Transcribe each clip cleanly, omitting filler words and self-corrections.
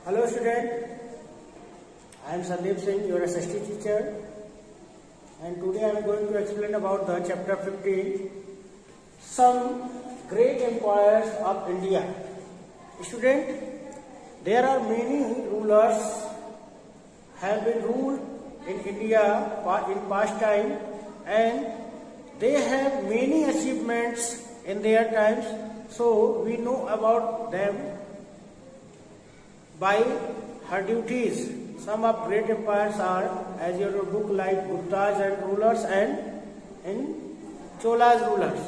Hello student, I am Sandeep Singh, your SST teacher, and today I am going to explain about the chapter 15, some great empires of India. Student, there are many rulers have been ruled in India in past time, and they have many achievements in their times, so we know about them by her duties. Some of great empires are, as your book, like Guptas and rulers and in Cholas rulers.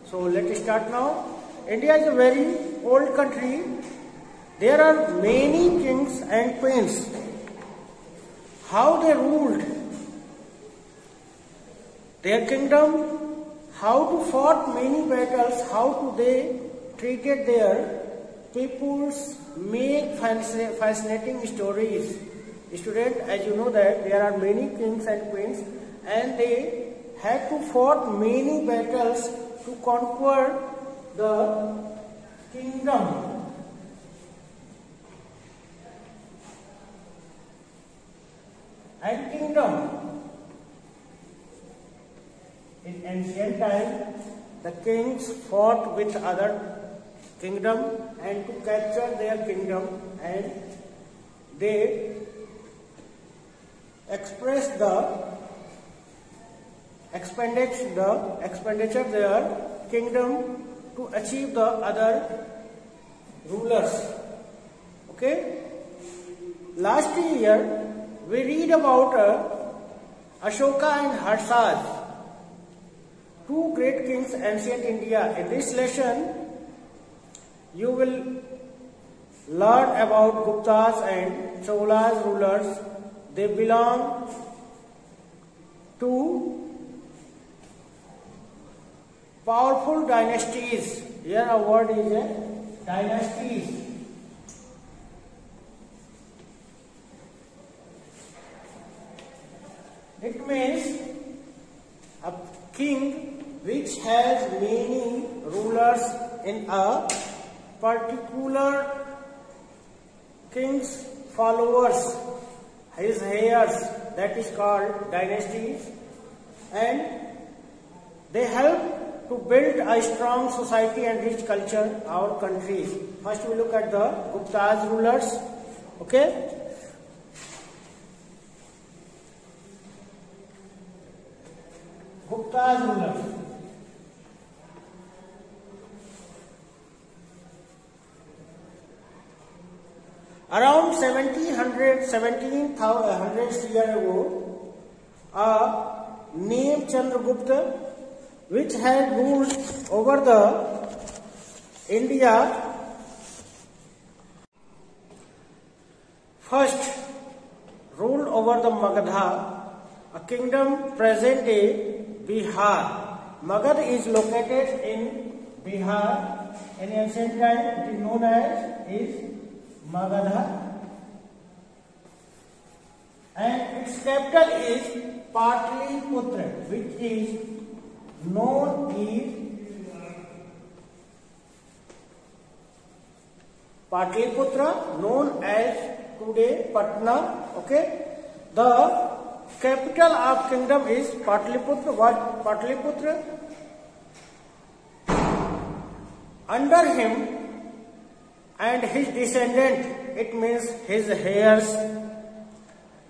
So let's start now. India is a very old country. There are many kings and queens. How they ruled their kingdom, how to fought many battles, how to they treated their peoples, make fascinating stories. Student, as you know that there are many kings and queens, and they had to fought many battles to conquer the kingdom. And kingdom. In ancient time, the kings fought with other kingdom and to capture their kingdom, and they express the expenditure their kingdom to achieve the other rulers. Okay. Last year we read about Ashoka and Harshad, two great kings ancient India. In this lesson you will learn about Guptas and Cholas rulers. They belong to powerful dynasties. Here a word is dynasties. It means a king which has many rulers in a particular king's followers, his heirs, that is called dynasties, and they help to build a strong society and rich culture our countries. First we look at the Gupta's rulers. Okay. Gupta's rulers. Around 1700 years ago, a named Chandragupta, which had ruled over the India, first ruled over the Magadha, a kingdom present in Bihar. Magad is located in Bihar. In ancient time, it is known as Magadha, and its capital is Patliputra, which is known as Patliputra, known as today Patna. Okay, the capital of kingdom is Patliputra. What Patliputra? Under him and his descendant, it means his heirs,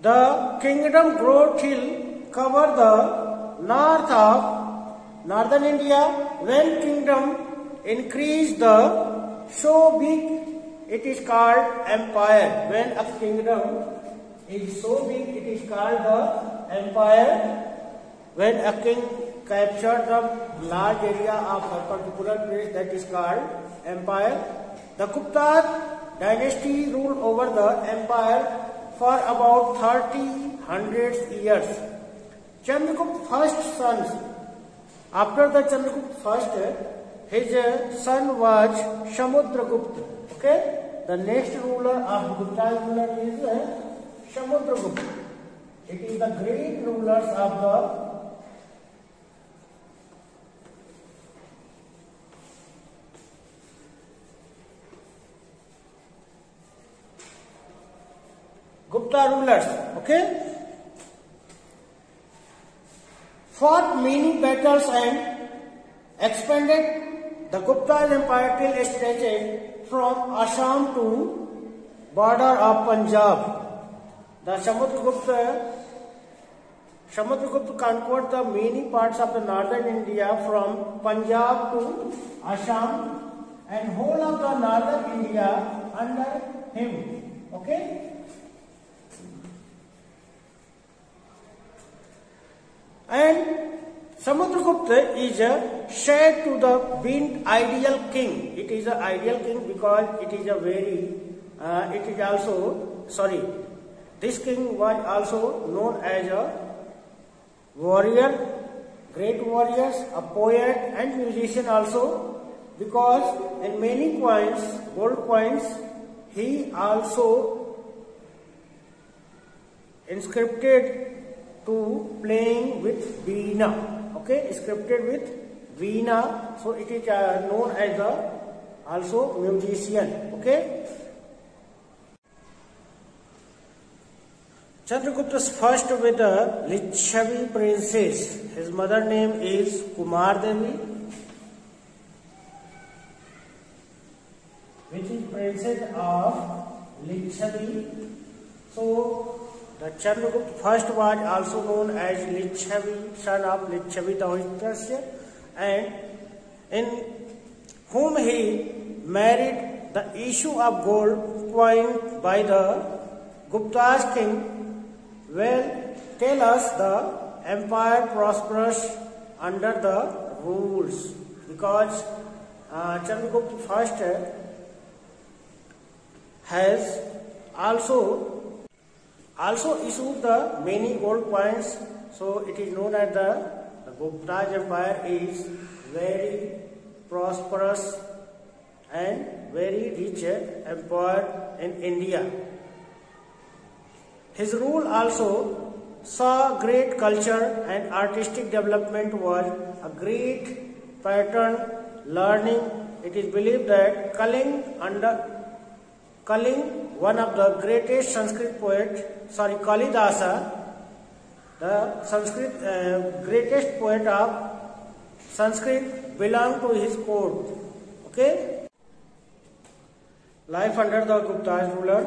the kingdom grew till cover the north of northern India. When kingdom increased so big, it is called empire. When a kingdom is so big, it is called the empire. When a king captured the large area of a particular place, that is called empire. The Gupta dynasty ruled over the empire for about 30 years. Chandragupta's first sons. After the Chandragupta first, his son was Samudragupta. Okay, the next ruler of Gupta's ruler is Samudragupta. It is the great rulers of the Gupta rulers. Okay. Fought many battles and expanded the Gupta's empire till it stretched from Assam to border of Punjab. The Samudragupta conquered the many parts of the northern India from Punjab to Assam and whole of the northern India under him. Okay. And Samudragupta is said to the being ideal king. It is an ideal king because it is a very, this king was also known as a warrior, great warriors, a poet and musician also, because in many coins, gold coins, he also inscripted to playing with veena. Okay, scripted with veena, so it is known as the also musician. Okay. Chandragupta's first with the Lichavi princess. His mother name is Kumar Devi, which is princess of Lichavi. So the Chandragupta first was also known as Lichavi, son of Lichavi Dauhitasya, and in whom he married the issue of gold coined by the Gupta's king. Well, tell us the empire prosperous under the rules, because Chandragupta first has also issued the many gold coins, so it is known as the Gupta's empire is very prosperous and very rich empire in India. His rule also saw great culture and artistic development, was a great pattern learning. It is believed that Kaling, one of the greatest Sanskrit poet, Kalidasa, the Sanskrit greatest poet of Sanskrit, belonged to his court. Okay. Life under the Gupta's ruler.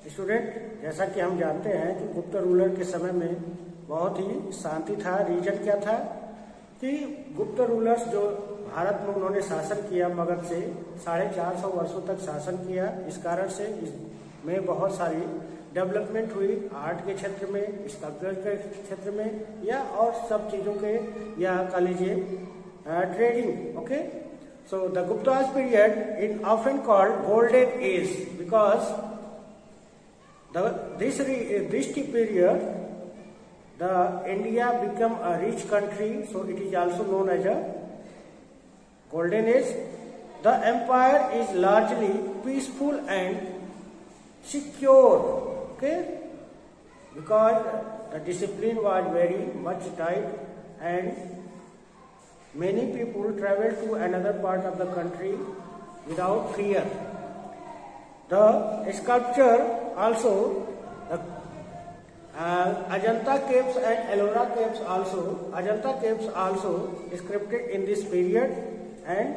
Student, जैसा कि हम जानते हैं कि गुप्त ruler के समय में बहुत ही शांति था। रीजन क्या था कि गुप्त रूलर्स जो भारत में उन्होंने शासन किया, मगध से 450 वर्षों तक शासन किया। इस कारण से इसमें बहुत सारी डेवलपमेंट हुई, आर्ट के क्षेत्र में, स्कल्पचर के क्षेत्र में, या और सब चीजों के, या कह लीजिए ट्रेडिंग। ओके, सो द गुप्ता's period is often called golden age because this period, the India become a rich country, so it is also known as a golden age. The empire is largely peaceful and secure. Okay, because the discipline was very much tight and many people traveled to another part of the country without fear. The sculpture also, the Ajanta caves and Ellora caves also, Ajanta caves also sculpted in this period, and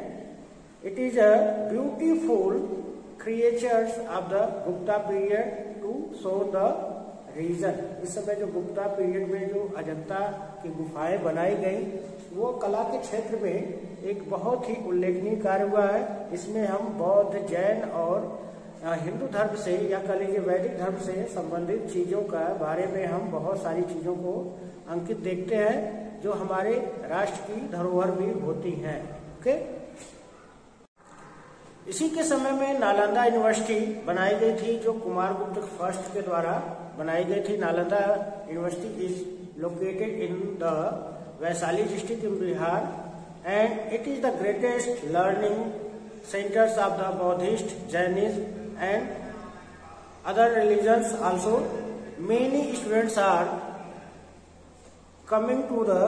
it is a beautiful creatures of the Gupta period to show the reason. इस समय जो Gupta period में जो अजंता की गुफाएं बनाई गई, वो कला के क्षेत्र में एक बहुत ही उल्लेखनीय कार्य हुआ है। इसमें हम बौद्ध, जैन और हिंदू धर्म से, या कह लीजिए वैदिक धर्म से संबंधित चीजों का बारे में हम बहुत सारी चीजों को अंकित देखते हैं, जो हमारे राष्ट्र की धरोहर भी होती हैं। ओके, इसी के समय में नालंदा यूनिवर्सिटी बनाई गई थी, जो कुमारगुप्त फर्स्ट के द्वारा बनाई गई थी। Nalanda university is located in the Vaishali district in Bihar, and it is the greatest learning centers of the Buddhist, Jainism and other religions also. Many students are coming to the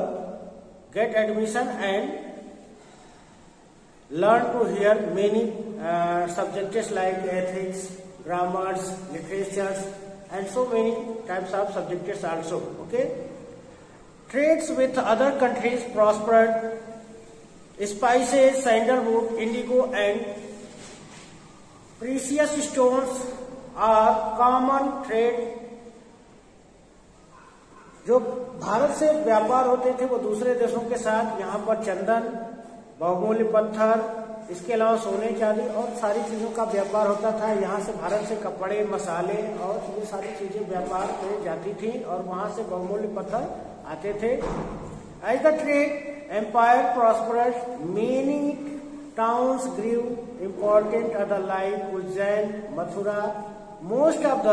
get admission and learn to hear many subjects like ethics, grammars, literatures, and so many types of subjects also. Okay, trades with other countries prospered. Spices, sandalwood, indigo and precious stones are common trade. जो भारत से व्यापार होते थे वो दूसरे देशों के साथ यहाँ पर चंदन, बहुमूल्य पत्थर, इसके अलावा सोने चांदी और सारी चीजों का व्यापार होता था। यहाँ से भारत से कपड़े, मसाले और ये सारी चीजें व्यापार में जाती थी और वहां से बहुमूल्य पत्थर आते थे। As the trade empire prospered, many towns grew, important other like Ujjain, Mathura, most of the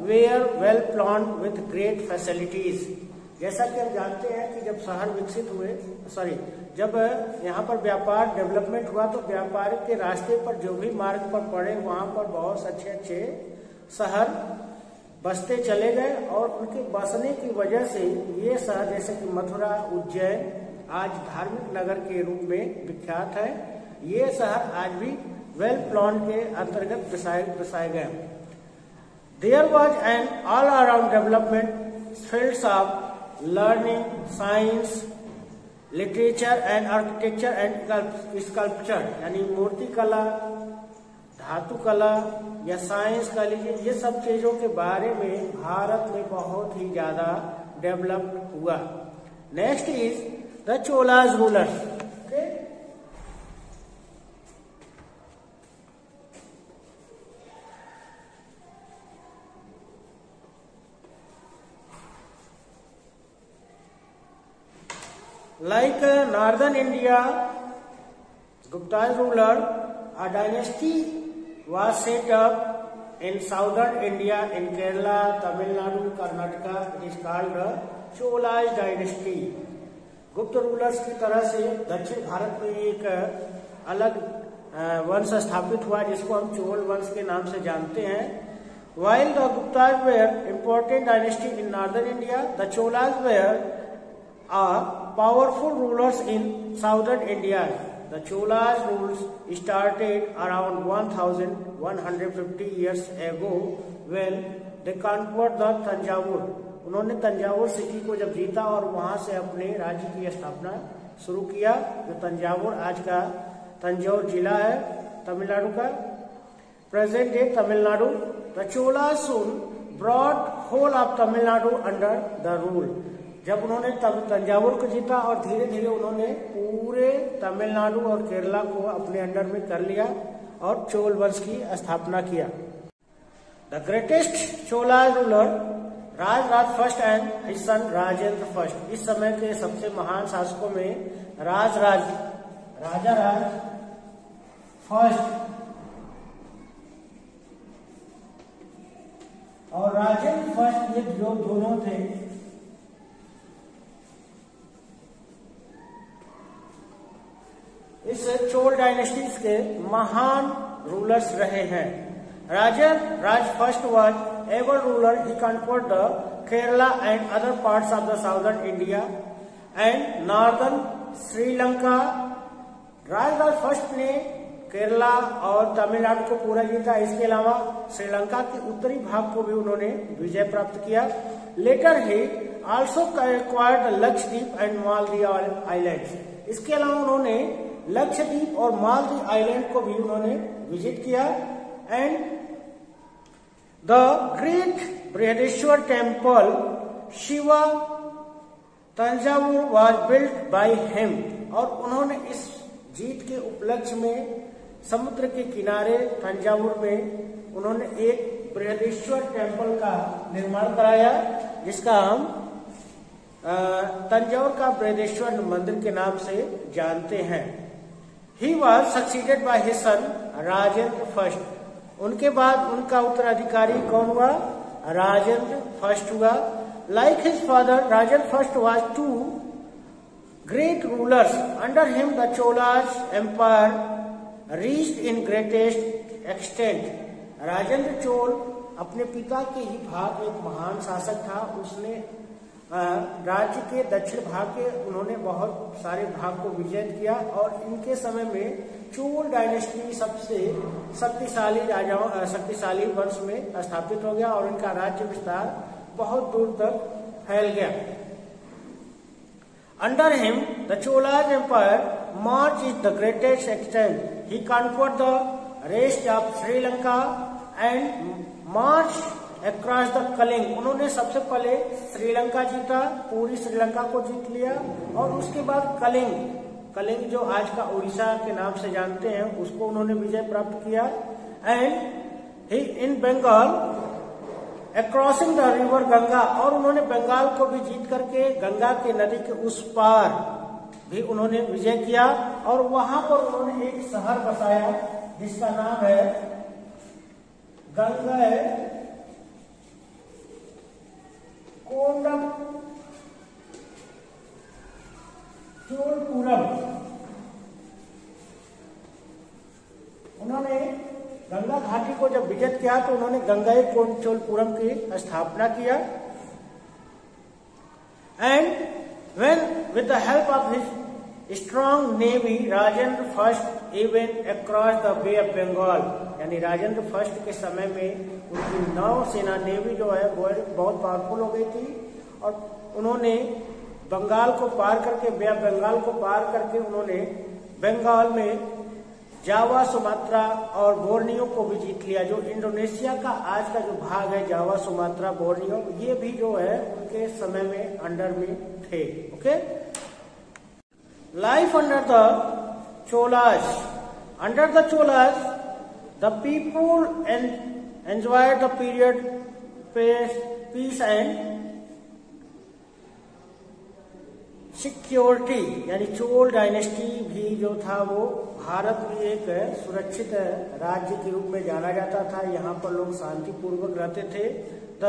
were well planned with great facilities. जैसा कि हम जानते हैं कि जब शहर विकसित हुए, जब यहाँ पर व्यापार डेवलपमेंट हुआ तो व्यापार के रास्ते पर जो भी मार्ग पर पड़े वहां पर बहुत अच्छे अच्छे शहर बसते चले गए और उनके बसने की वजह से ये शहर जैसे कि मथुरा, उज्जैन आज धार्मिक नगर के रूप में विख्यात है। ये शहर आज भी वेल प्लान के अंतर्गत बसाए गए। There was an all-around development fields of learning, science, literature and architecture and sculpture, यानी मूर्ति कला, धातु कला या साइंस का लीजिए, ये सब चीजों के बारे में भारत में बहुत ही ज्यादा डेवलप हुआ। Next is the Cholas rulers. Like northern India, Gupta's ruler, a dynasty was set up in southern India in Kerala, Tamil Nadu, Karnataka. It is called the Cholas dynasty. गुप्त रूलर्स की तरह से दक्षिण भारत में एक अलग वंश स्थापित हुआ जिसको हम चोल वंश के नाम से जानते हैं। While the Guptas were important dynasty in northern India, the Cholas were powerful rulers in southern India. The Cholas rules started around 1150 years ago when they conquered the Tanjavur. उन्होंने तंजावुर सिटी को जब जीता और वहां से अपने राज्य की स्थापना शुरू किया। जो तंजावुर आज का तंजौर जिला है तमिलनाडु का, present day Tamil Nadu. The Cholas soon brought whole of Tamil Nadu under the rule. जब उन्होंने तंजावुर को जीता और धीरे धीरे उन्होंने पूरे तमिलनाडु और केरला को अपने अंडर में कर लिया और चोल वंश की स्थापना किया। The greatest Chola ruler Raj first and his son Rajendra first. इस समय के सबसे महान शासकों में राजा राज फर्स्ट और राजेंद्र फर्स्ट, ये जो दोनों थे इस चोल डायनेस्टीज के महान रूलर्स रहे हैं। Raja Raj first was ever ruler, he conquered the Kerala and other parts of the southern India and northern Sri Lanka. Raj first ने केरला और तमिलनाडु को पूरा जीता, इसके अलावा श्रीलंका के उत्तरी भाग को भी उन्होंने विजय प्राप्त किया। Later he also acquired Lakshadweep and Maldives islands. इसके अलावा उन्होंने लक्षद्वीप और मालदीव आइलैंड को भी उन्होंने विजिट किया। And the great Brihadeshwara temple Shiva Thanjavur was built by him. और उन्होंने इस जीत के उपलक्ष्य में समुद्र के किनारे तंजावुर में उन्होंने एक बृहदेश्वर टेम्पल का निर्माण कराया जिसका हम तंजावुर का बृहदेश्वर मंदिर के नाम से जानते हैं। He was succeeded by his son Rajendra first. उनके बाद उनका उत्तराधिकारी कौन हुआ? राजेंद्र फर्स्ट हुआ। Like his father Rajendra first was too great rulers under him the Cholas empire reached in greatest extent. Rajendra Chola अपने पिता के ही भाग एक महान शासक था। उसने राज्य के दक्षिण भाग के उन्होंने बहुत सारे भाग को विजय किया और इनके समय में चोल डायनेस्टी सबसे शक्तिशाली वंश में स्थापित हो गया और इनका राज्य विस्तार बहुत दूर तक फैल गया। Under him, the Cholas Empire marched is the greatest extent. He conquered the rest of Sri Lanka and marched across the Kaling. उन्होंने सबसे पहले श्रीलंका जीता, पूरी श्रीलंका को जीत लिया और उसके बाद कलिंग जो आज का उड़ीसा के नाम से जानते हैं उसको उन्होंने विजय प्राप्त किया। And he in Bengal a crossing the river Ganga, और उन्होंने बंगाल को भी जीत करके गंगा के नदी के उस पार भी उन्होंने विजय किया और वहां पर उन्होंने एक शहर बसाया जिसका नाम है गंगा कोंडम चोलपुरम। उन्होंने गंगा घाटी को जब विजित किया तो उन्होंने गंगा चोलपुरम की स्थापना किया। And when with the help of his strong navy Rajendra first even across the Bay of Bengal, यानी राजेंद्र फर्स्ट के समय में उनकी नौसेना नेवी जो है वो बहुत पावरफुल हो गई थी और उन्होंने बंगाल को पार करके बे ऑफ बंगाल को पार करके उन्होंने बंगाल में जावा, सुमात्रा और बोर्नियो को भी जीत लिया। जो इंडोनेशिया का आज का जो भाग है जावा, सुमात्रा, बोर्नियो, ये भी जो है उनके समय में अंडर में थे। Okay, life under the Cholas. Under the Cholas the people enjoyed the period peace and security, यानी चोल डायनेस्टी भी जो था वो भारत में एक सुरक्षित राज्य के रूप में जाना जाता था। यहाँ पर लोग शांतिपूर्वक रहते थे। The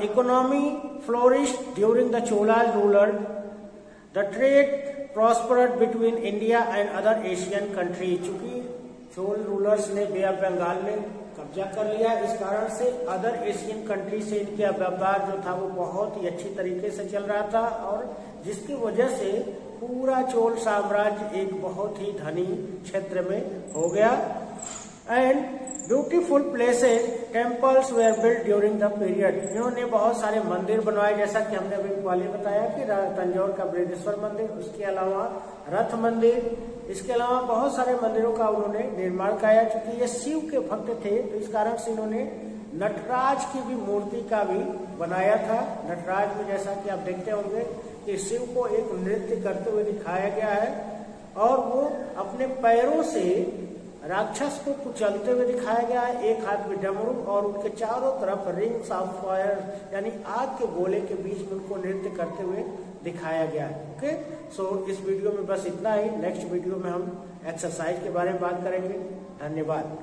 economy flourished during the Cholas ruler. The trade prospered between India and other Asian country. चूंकि चोल रूलर्स ने बे ऑफ बंगाल में कब्जा कर लिया, इस कारण से अदर एशियन कंट्री से इनका व्यापार जो था वो बहुत ही अच्छी तरीके से चल रहा था और जिसकी वजह से पूरा चोल साम्राज्य एक बहुत ही धनी क्षेत्र में हो गया। And beautiful places temples were built during the period. इन्होंने बहुत सारे मंदिर बनवाए, जैसा कि हमने अभी पहले बताया कि तंजौर का बृहदेश्वर मंदिर, उसके अलावा रथ मंदिर, इसके अलावा बहुत सारे मंदिरों का उन्होंने निर्माण कराया। चूंकि ये शिव के भक्त थे तो इस कारण से इन्होंने नटराज की भी मूर्ति का भी बनाया था। नटराज में जैसा कि आप देखते होंगे कि शिव को एक नृत्य करते हुए दिखाया गया है और वो अपने पैरों से राक्षस को कुचलते हुए दिखाया गया है। एक हाथ में डमरू और उनके चारों तरफ रिंग्स ऑफ फायर, यानी आग के गोले के बीच में उनको नृत्य करते हुए दिखाया गया है। ओके, सो इस वीडियो में बस इतना ही। नेक्स्ट वीडियो में हम एक्सरसाइज के बारे में बात करेंगे। धन्यवाद।